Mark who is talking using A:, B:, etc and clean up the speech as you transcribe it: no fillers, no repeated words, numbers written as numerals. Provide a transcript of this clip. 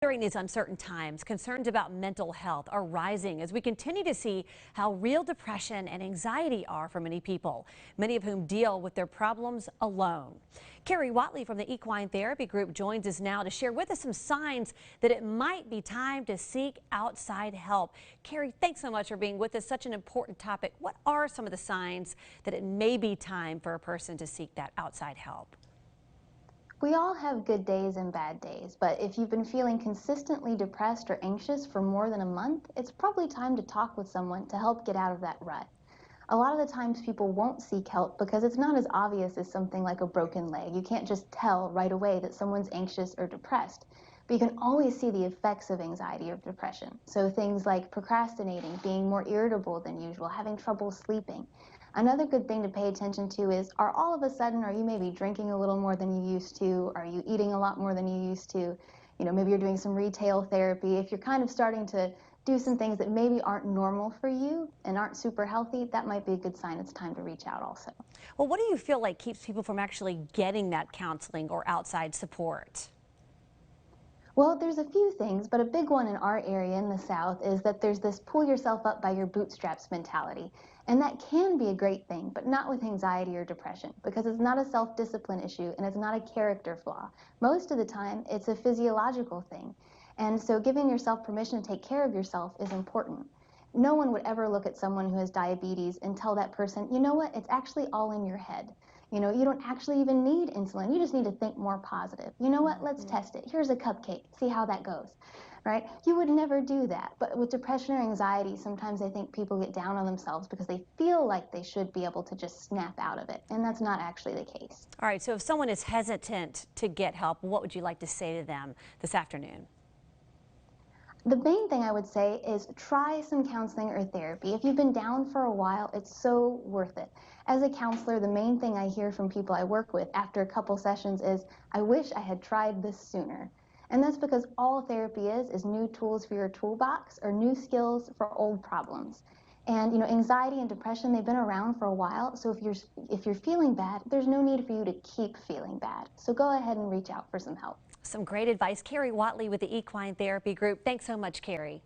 A: During these uncertain times, concerns about mental health are rising as we continue to see how real depression and anxiety are for many people, many of whom deal with their problems alone. Carrie Watley from the Equine Therapy Group joins us now to share with us some signs that it might be time to seek outside help. Carrie, thanks so much for being with us. Such an important topic. What are some of the signs that it may be time for a person to seek that outside help?
B: We all have good days and bad days, but if you've been feeling consistently depressed or anxious for more than a month, it's probably time to talk with someone to help get out of that rut. A lot of the times people won't seek help because it's not as obvious as something like a broken leg. You can't just tell right away that someone's anxious or depressed, but you can always see the effects of anxiety or depression. So things like procrastinating, being more irritable than usual, having trouble sleeping. Another good thing to pay attention to is, are all of a sudden, are you maybe drinking a little more than you used to? Are you eating a lot more than you used to? Maybe you're doing some retail therapy. If you're kind of starting to do some things that maybe aren't normal for you and aren't super healthy, that might be a good sign it's time to reach out also.
A: Well, what do you feel like keeps people from actually getting that counseling or outside support?
B: Well, there's a few things, but a big one in our area in the South is that there's this pull yourself up by your bootstraps mentality. And that can be a great thing, but not with anxiety or depression, because it's not a self-discipline issue and it's not a character flaw. Most of the time, it's a physiological thing. And so giving yourself permission to take care of yourself is important. No one would ever look at someone who has diabetes and tell that person, you know what, it's actually all in your head. You don't actually even need insulin. You just need to think more positive. You know what? Let's test it. Here's a cupcake. See how that goes, right? You would never do that. But with depression or anxiety, sometimes I think people get down on themselves because they feel like they should be able to just snap out of it. And that's not actually the case.
A: All right, so if someone is hesitant to get help, what would you like to say to them this afternoon?
B: The main thing I would say is try some counseling or therapy. If you've been down for a while, it's so worth it. As a counselor, the main thing I hear from people I work with after a couple sessions is, I wish I had tried this sooner. And that's because all therapy is new tools for your toolbox or new skills for old problems. And anxiety and depression, they've been around for a while, so if you're feeling bad, there's no need for you to keep feeling bad. So go ahead and reach out for some help.
A: Some great advice. Carrie Watley with the Equine Therapy Group. Thanks so much, Carrie.